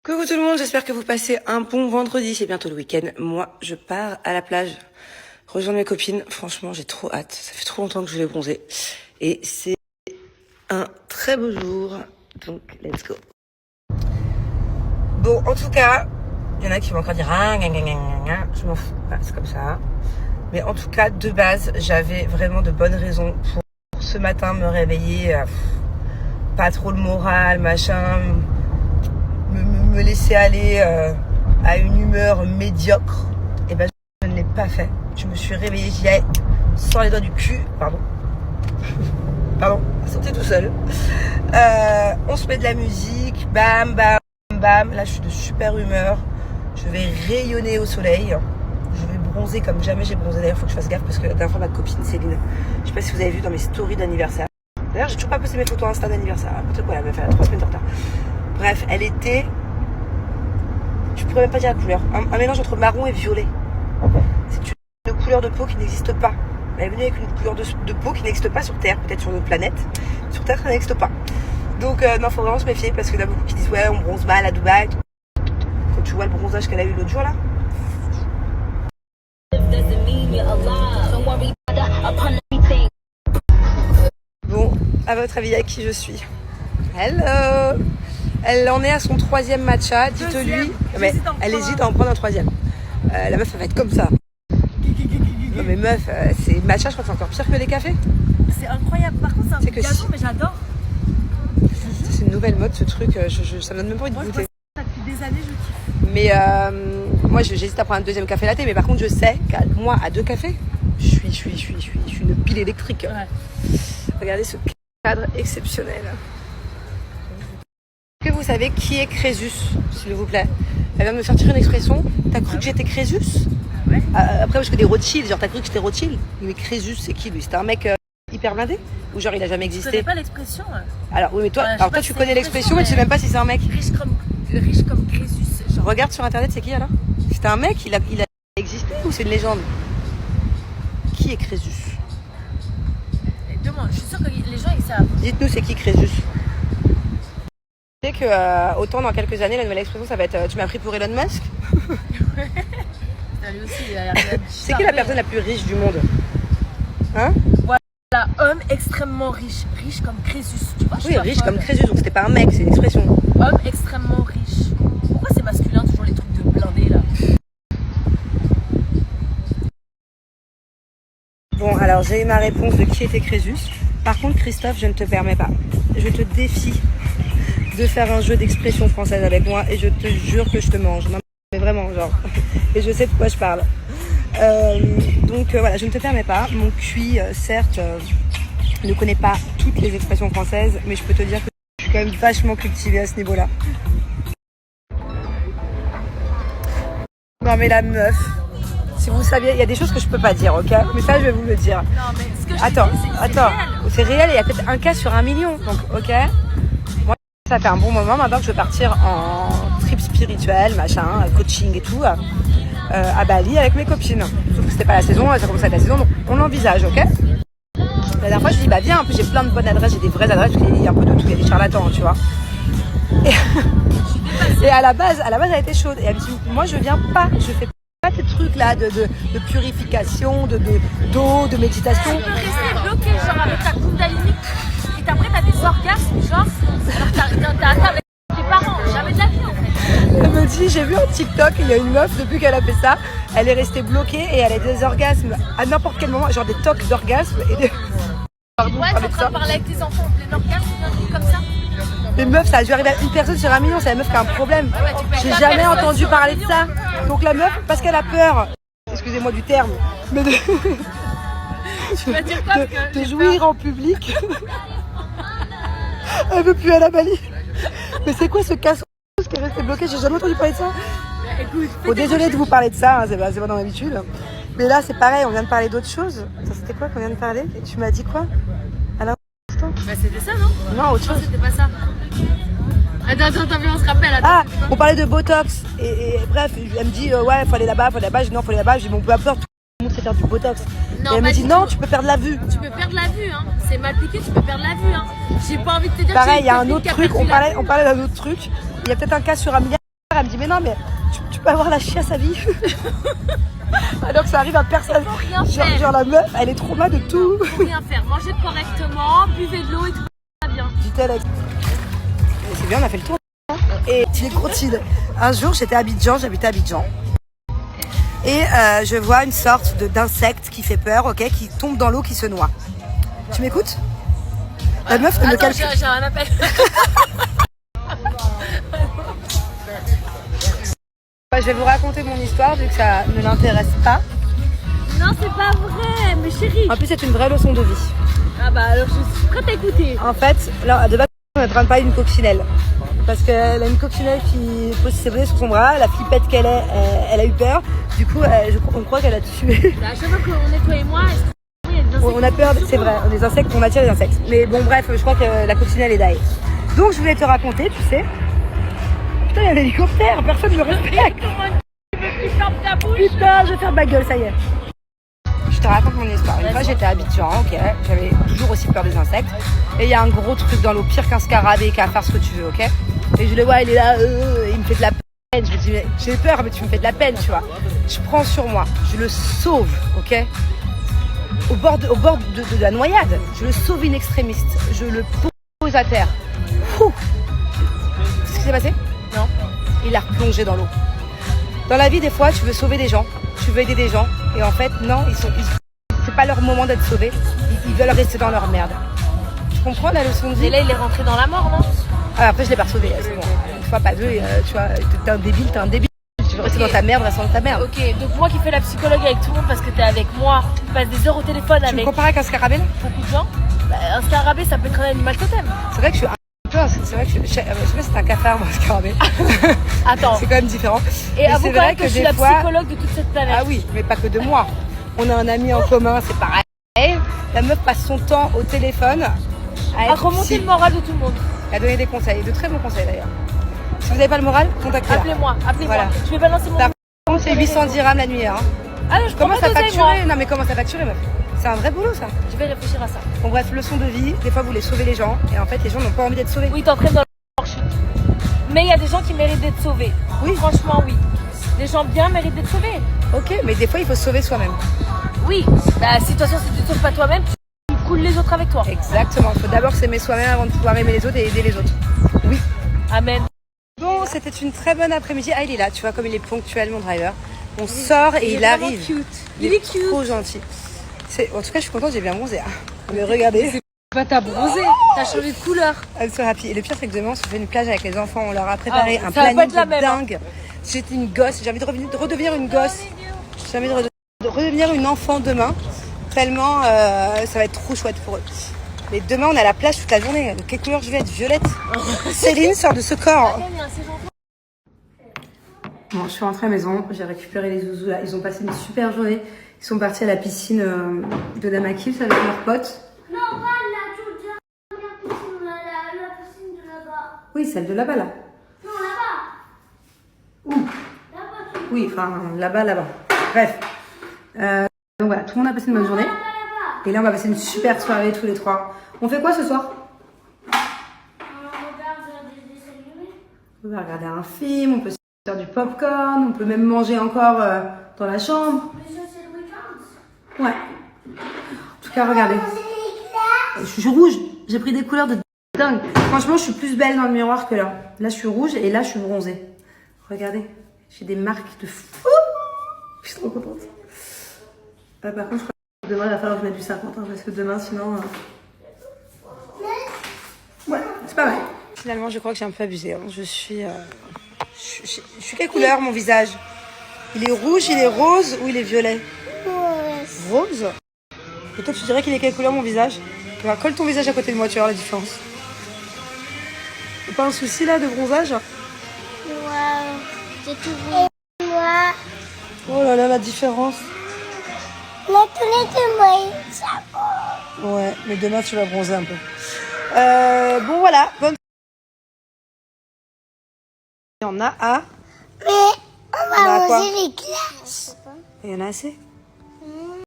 Coucou tout le monde, j'espère que vous passez un bon vendredi, c'est bientôt le week-end. Moi, je pars à la plage, rejoindre mes copines. Franchement, j'ai trop hâte, ça fait trop longtemps que je voulais bronzer. Et c'est un très beau jour, donc let's go. Bon, en tout cas, il y en a qui vont encore dire ah, je m'en fous, voilà, c'est comme ça. Mais en tout cas, de base, j'avais vraiment de bonnes raisons pour ce matin me réveiller, pas trop le moral, machin, me laisser aller à une humeur médiocre. Et ben je ne l'ai pas fait. Je me suis réveillée, j'y ai sans les doigts du cul, pardon, sortez tout seul. On se met de la musique, bam bam bam. Là je suis de super humeur, je vais rayonner au soleil, je vais bronzer comme jamais j'ai bronzé. D'ailleurs faut que je fasse gaffe parce que la dernière fois ma copine Céline, je sais pas si vous avez vu dans mes stories d'anniversaire, d'ailleurs j'ai toujours pas posté mes photos Insta d'anniversaire, n'importe quoi, elle m'a fait 3 semaines de retard. Bref, elle était, je pourrais même pas dire la couleur, un mélange entre marron et violet. C'est une couleur de peau qui n'existe pas. Elle est venue avec une couleur de peau qui n'existe pas sur Terre, peut-être sur notre planète. Sur Terre, ça n'existe pas. Donc non, faut vraiment se méfier parce qu'il y en a beaucoup qui disent ouais, on bronze mal à Dubaï. Quand tu vois le bronzage qu'elle a eu l'autre jour là. Bon, à votre avis, à qui je suis? Hello. Elle en est à son 3e matcha, dites-lui. Mais elle hésite à en prendre un 3e. La meuf, elle va être comme ça. Non mais meuf, c'est matcha, je crois que c'est encore pire que les cafés. C'est incroyable. Par contre, c'est un gâteau, mais j'adore. C'est une nouvelle mode ce truc, ça me donne même pas envie de goûter. Depuis des années, je kiffe. Mais moi, j'hésite à prendre un 2e café latte, mais par contre, je sais qu'à moi, à 2 cafés, je suis une pile électrique. Ouais. Regardez ce cadre exceptionnel. Est-ce que vous savez qui est Crésus, s'il vous plaît? Elle vient de me sortir une expression. T'as cru que j'étais Crésus? Ouais. Après, parce que des Rothschild, genre t'as cru que j'étais Rothschild? Mais Crésus, c'est qui lui? C'était un mec hyper blindé? Ou genre il a jamais existé? Je connais pas l'expression. Alors oui, mais toi, toi tu connais l'expression, mais tu sais même pas si c'est un mec. Riche comme Crésus. Genre. Regarde sur internet, c'est qui alors? C'était un mec, il a existé ou c'est une légende? Qui est Crésus? Demande, je suis sûre que les gens ils savent. Dites-nous c'est qui Crésus? Tu sais que autant dans quelques années la nouvelle expression ça va être tu m'as pris pour Elon Musk. Lui aussi, il a l'air c'est qui la personne la plus riche du monde? Hein? Voilà, homme extrêmement riche, riche comme Crésus. Tu vois, oui, riche comme Crésus, donc c'était pas un mec, c'est une expression. Homme extrêmement riche. Pourquoi c'est masculin toujours les trucs de blindés là? Bon, alors j'ai eu ma réponse de qui était Crésus. Par contre, Christophe, je ne te permets pas. Je te défie de faire un jeu d'expression française avec moi et je te jure que je te mange. Non, mais vraiment, genre. Et je sais de quoi je parle. Donc voilà, je ne te permets pas. Mon QI, certes, ne connaît pas toutes les expressions françaises, mais je peux te dire que je suis quand même vachement cultivée à ce niveau-là. Non mais la meuf, si vous saviez, il y a des choses que je peux pas dire, ok? Mais ça, je vais vous le dire. Non, mais ce que je attends, c'est réel et il y a peut-être un cas sur 1 million, donc ok? Moi, ça fait un bon moment maintenant que je veux partir en trip spirituel, machin, coaching et tout, à Bali avec mes copines. Sauf que c'était pas la saison, ça commence à être la saison, donc on l'envisage, ok? La dernière fois, je dis bah viens, en plus j'ai plein de bonnes adresses, j'ai des vraies adresses, parce qu'il y a un peu de tout, il y a des charlatans, tu vois. Et à la base, elle était chaude. Et elle me dit moi je viens pas, je fais pas ces trucs là de purification, d'eau, de méditation. Tu peux rester bloqué genre avec ta Kundalini et après t'as des orgasmes genre alors t'as avec tes parents, jamais de la vie en fait. Elle me dit j'ai vu un TikTok, il y a une meuf depuis qu'elle a fait ça, elle est restée bloquée et elle a des orgasmes à n'importe quel moment, genre des tocs d'orgasme et des... Pardon, ouais, t'es en train de parler avec tes enfants, plein d'orgasmes, un truc comme ça. Mais meuf, ça a dû arriver à une personne sur 1 million, c'est la meuf qui a un problème. J'ai jamais entendu parler de ça. Donc la meuf, parce qu'elle a peur, excusez-moi du terme, mais de jouir en public, elle veut plus aller à Bali. Mais c'est quoi ce casse qui est resté bloqué? J'ai jamais entendu parler de ça. Bon, désolée de vous parler de ça, hein, c'est pas dans l'habitude. Mais là, c'est pareil, on vient de parler d'autre chose. C'était quoi qu'on vient de parler? Et tu m'as dit quoi? Alors, bah c'était ça, non? Non, autre chose. C'était pas ça. Attends, on se rappelle. Attends. Ah, on parlait de Botox. Et bref, elle me dit, ouais, faut aller là-bas, faut aller là-bas. Je dis non, faut aller là-bas. Je dis, bon, peu importe, tout le monde sait faire du Botox. Non, et elle me dit, non, tu peux perdre la vue. Tu peux perdre la vue, hein. C'est mal piqué, tu peux perdre la vue, hein. J'ai pas envie de te dire. Pareil, il y a un autre truc, on parlait d'un autre truc. Il y a peut-être un cas sur 1 milliard. Elle me dit mais non mais tu peux avoir la chiasse à vie. Alors que ça arrive à personne. Faut rien faire. Genre la meuf, elle est trop mal de tout. Faut rien faire. Mangez correctement, buvez de l'eau et tout va bien. Dit-elle avec... C'est bien, on a fait le tour. Et les crottines. Un jour, j'étais à Abidjan, j'habitais à Abidjan. Et je vois une sorte d'insecte qui fait peur, ok, qui tombe dans l'eau, qui se noie. Tu m'écoutes? La meuf ne me Attends, calcule. j'ai un appel. Je vais vous raconter mon histoire vu que ça ne l'intéresse pas. Non, c'est pas vrai, mais chérie. En plus, c'est une vraie leçon de vie. Ah bah alors je suis prête à écouter. En fait, là, de base, on est en train de parler d'une coccinelle. Parce qu'elle a une coccinelle qui pose ses bonnets sur son bras. La flippette qu'elle est, elle a eu peur. Du coup, on croit qu'elle a tué. À chaque fois qu'on est toi et moi, il y a des insectes. On a peur, c'est vrai, les insectes, on attire les insectes. Mais bon, bref, je crois que la coccinelle est d'ail. Donc, je voulais te raconter, tu sais. Putain, il y a un hélicoptère, personne ne me respecte. Comment tu veux que tu fermes ta bouche? Putain, je vais faire ma gueule, ça y est. Je te raconte mon histoire. Une fois, j'étais à Abidjan, ok. J'avais toujours aussi peur des insectes. Et il y a un gros truc dans l'eau, pire qu'un scarabée, qui a à faire ce que tu veux, ok. Et je le vois, il est là, il me fait de la peine. Je me dis, mais j'ai peur, mais tu me fais de la peine, tu vois. Je prends sur moi, je le sauve, ok. Au bord de la noyade, je le sauve in extremis. Je le pose à terre. Ouh. Tu sais ce qui s'est passé? Non. Il a replongé dans l'eau. Dans la vie, des fois, tu veux sauver des gens, tu veux aider des gens, et en fait, non, c'est pas leur moment d'être sauvés. Ils veulent rester dans leur merde. Tu comprends la leçon de vie? Et là, il est rentré dans la mort, non? Ah, après, je l'ai pas sauvé, c'est bon. Une fois, pas deux, et, tu vois, t'es un débile, t'es un débile. Tu veux rester dans ta merde, reste dans ta merde. Ok, donc moi qui fais la psychologue avec tout le monde parce que t'es avec moi, tu passes des heures au téléphone Tu me avec compares avec un scarabée là? beaucoup de gens, bah, un scarabée, ça peut être un animal totem. C'est vrai que je suis un peu, c'est vrai que je sais pas si c'est un cafard, moi, un scarabée. Attends. C'est quand même différent. Et Mais avoue c'est quand vrai même que je suis des la fois... psychologue de toute cette planète. Ah oui, mais pas que de moi. On a un ami en commun, c'est pareil. La meuf passe son temps au téléphone À être remonter psy, le moral de tout le monde. à donner des conseils, de très bons conseils d'ailleurs. Si vous n'avez pas le moral, contactez-la. Appelez-moi. Voilà. Je vais balancer mon... Par contre, c'est 800 dirhams la nuit. Hein. Ah non, je prends Commence pas à d'oseille, moi. facturer. Non mais commence à facturer, meuf. C'est un vrai boulot ça. Je vais réfléchir à ça. Bon bref, leçon de vie. Des fois, vous voulez sauver les gens et en fait, les gens n'ont pas envie d'être sauvés. Oui, t'entraînes dans le hors-chute. Mais il y a des gens qui méritent d'être sauvés. Oui. Franchement, oui. Les gens bien méritent d'être sauvés. Ok, mais des fois, il faut se sauver soi-même. Oui. Bah, si de toute façon, si tu te sauves pas toi-même, tu coules les autres avec toi. Exactement. Il faut d'abord s'aimer soi-même avant de pouvoir aimer les autres et aider les autres. Oui. Amen. Bon, c'était une très bonne après-midi. Ah, il est là, tu vois, comme il est ponctuel, mon driver. On sort et il vraiment arrive. Cute. Il est cute. Trop gentil. En tout cas, je suis contente, j'ai bien bronzé. Hein. Mais regardez. Bah, t'as bronzé. T'as changé de couleur. I'm so happy. Et le pire, c'est que demain, on se fait une plage avec les enfants. On leur a préparé un ça va pas planning être la de même, dingue. J'étais une gosse. J'ai envie de redevenir une gosse. J'ai envie de redevenir une enfant demain. Tellement ça va être trop chouette pour eux. Mais demain, on est à la plage toute la journée. De quelle couleur je vais être? Violette. Céline sort de ce corps. Bon, je suis rentrée à la maison, j'ai récupéré les zouzous là. Ils ont passé une super journée. Ils sont partis à la piscine de Damakil avec leurs potes. Non, pas là, tu dis la piscine, la piscine de là-bas. Oui, celle de là-bas là. Non, là-bas. Où? Là-bas, tu Oui, enfin là-bas. Bref. Donc voilà, tout le monde a passé une bonne journée. là-bas. Et là, on va passer une super soirée tous les trois. On fait quoi ce soir? On regarde des dessins animés. On va regarder un film, on peut se faire du popcorn, on peut même manger encore dans la chambre. Mais ça, c'est le week-end. Ouais. En tout cas, regardez. Je suis rouge. J'ai pris des couleurs de dingue. Franchement, je suis plus belle dans le miroir que là. Là, je suis rouge et là, je suis bronzée. Regardez. J'ai des marques de fou. Je suis trop contente. Par contre, je crois que demain, il va falloir que je mette du 50 parce que demain, sinon... Ouais, c'est pas mal. Finalement, je crois que j'ai un peu abusé. Hein. Je suis quelle couleur, mon visage? Il est rouge, il est rose ou il est violet? Rose. Et toi, tu dirais qu'il est quelle couleur, mon visage? Alors, colle ton visage à côté de moi, tu vas voir la différence. T'as pas un souci, là, de bronzage? Waouh, j'ai tout vu. Moi, Oh là là, la différence. la toilette de moi, Ouais, mais demain, tu vas bronzer un peu. Bon, voilà. Bonne... Il y en a à... mais on On a va quoi? manger les glaces. Il y en a assez.